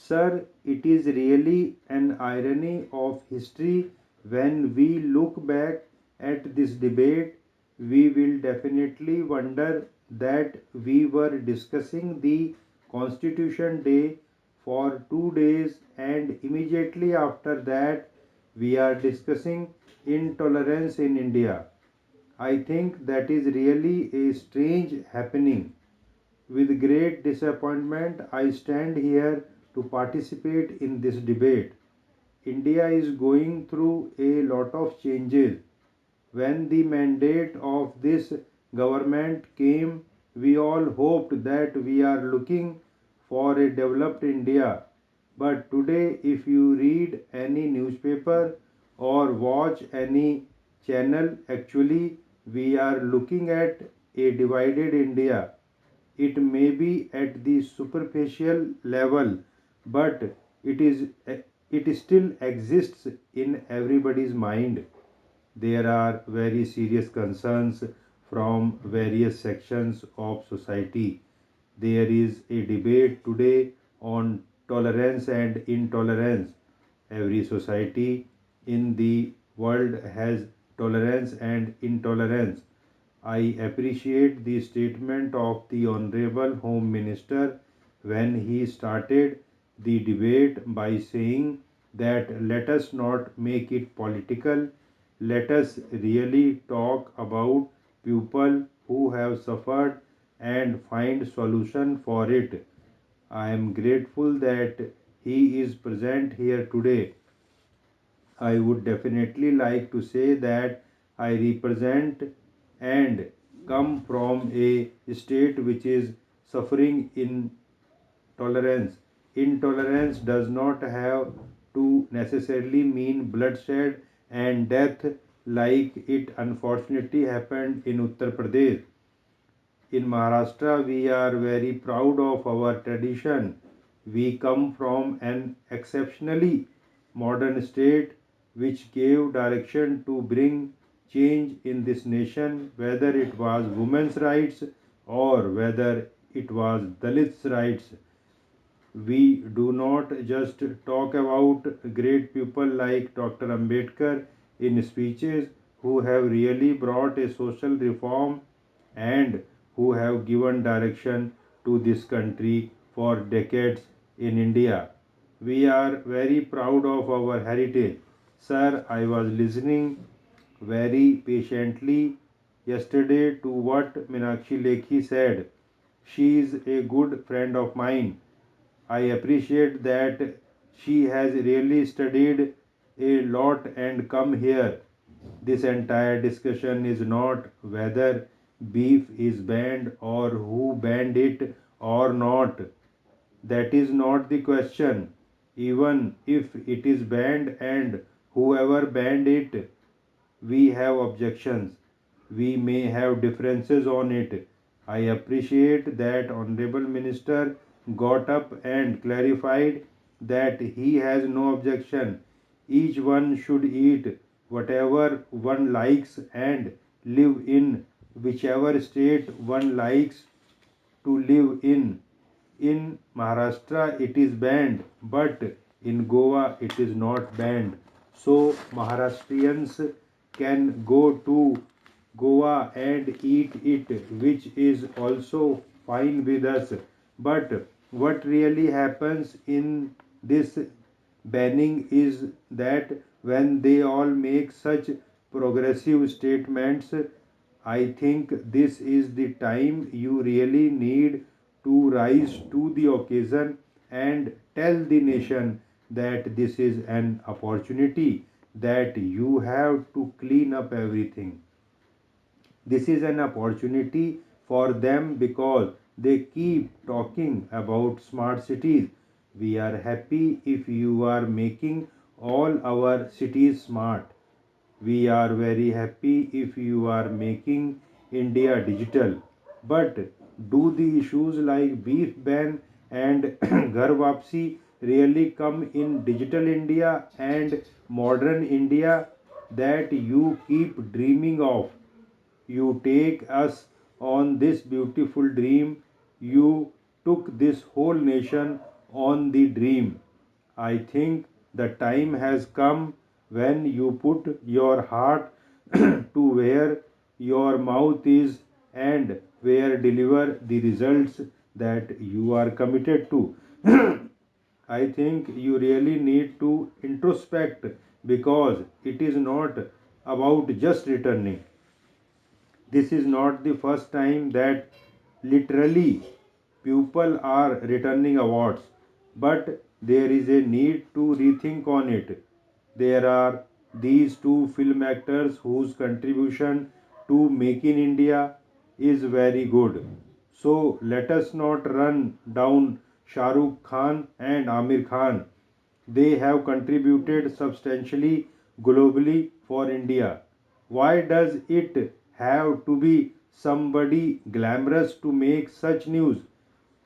Sir, it is really an irony of history when we look back at this debate. We will definitely wonder that we were discussing the Constitution Day for 2 days, and immediately after that, we are discussing intolerance in India. I think that is really a strange happening. With great disappointment, I stand here to participate in this debate. India is going through a lot of changes. When the mandate of this government came, we all hoped that we are looking for a developed India. But today, if you read any newspaper or watch any channel, actually, we are looking at a divided India. It may be at the superficial level, but it still exists in everybody's mind. There are very serious concerns from various sections of society. There is a debate today on tolerance and intolerance. Every society in the world has tolerance and intolerance. I appreciate the statement of the Honorable Home Minister when he started the debate by saying that let us not make it political, let us really talk about people who have suffered and find solution for it. I am grateful that he is present here today. I would definitely like to say that I represent and come from a state which is suffering intolerance. Intolerance does not have to necessarily mean bloodshed and death like it unfortunately happened in Uttar Pradesh. In Maharashtra, we are very proud of our tradition. We come from an exceptionally modern state which gave direction to bring change in this nation, whether it was women's rights or whether it was Dalits' rights. We do not just talk about great people like Dr. Ambedkar in speeches who have really brought a social reform and who have given direction to this country for decades in India. We are very proud of our heritage. Sir, I was listening very patiently yesterday to what Meenakshi Lekhi said. She is a good friend of mine. I appreciate that she has really studied a lot and come here. This entire discussion is not whether beef is banned or who banned it or not. That is not the question. Even if it is banned and whoever banned it, we have objections. We may have differences on it. I appreciate that Honorable Minister got up and clarified that he has no objection. Each one should eat whatever one likes and live in whichever state one likes to live in. In Maharashtra, it is banned, but in Goa, it is not banned. So, Maharashtrians can go to Goa and eat it, which is also fine with us. But what really happens in this banning is that when they all make such progressive statements, I think this is the time you really need to rise to the occasion and tell the nation that this is an opportunity that you have to clean up everything. This is an opportunity for them because they keep talking about smart cities. We are happy if you are making all our cities smart. We are very happy if you are making India digital. But do the issues like beef ban and Ghar Wapsi really come in digital India and modern India that you keep dreaming of? You take us on this beautiful dream. You took this whole nation on the dream. I think the time has come when you put your heart to where your mouth is and where deliver the results that you are committed to. I think you really need to introspect because it is not about just returning. This is not the first time that literally people are returning awards, but there is a need to rethink on it. There are these two film actors whose contribution to Make in India is very good. So let us not run down Shah Rukh Khan and Amir Khan. They have contributed substantially globally for India. Why does it have to be somebody glamorous to make such news?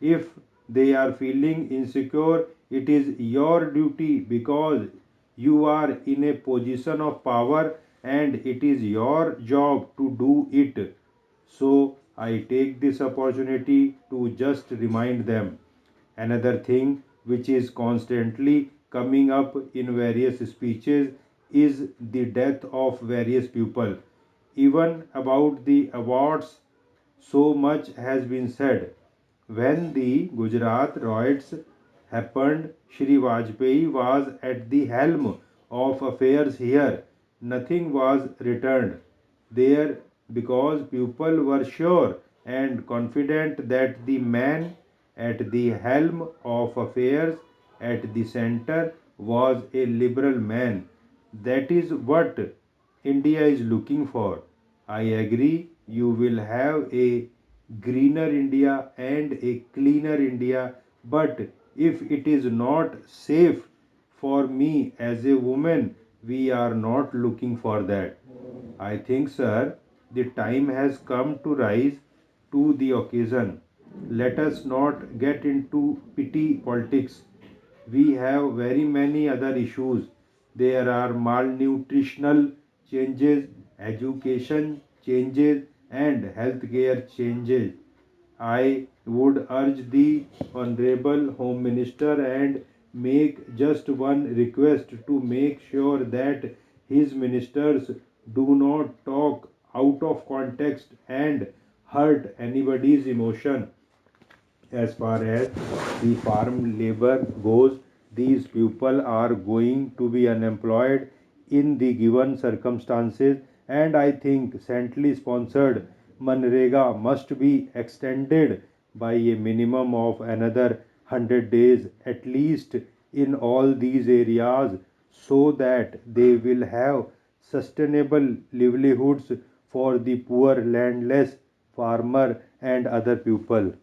If they are feeling insecure, it is your duty because you are in a position of power and it is your job to do it. So I take this opportunity to just remind them. Another thing which is constantly coming up in various speeches is the death of various people. Even about the awards, so much has been said. When the Gujarat riots happened, Shri Vajpayee was at the helm of affairs here. Nothing was returned there because people were sure and confident that the man at the helm of affairs at the center was a liberal man. That is what India is looking for. I agree you will have a greener India and a cleaner India, but if it is not safe for me as a woman, we are not looking for that. I think, sir, the time has come to rise to the occasion. Let us not get into petty politics. We have very many other issues. There are malnutritional changes, education changes, and healthcare changes. I would urge the Honorable Home Minister and make just one request to make sure that his ministers do not talk out of context and hurt anybody's emotion. As far as the farm labor goes, these people are going to be unemployed in the given circumstances, and I think centrally sponsored Manrega must be extended by a minimum of another 100 days at least in all these areas so that they will have sustainable livelihoods for the poor landless farmer and other people.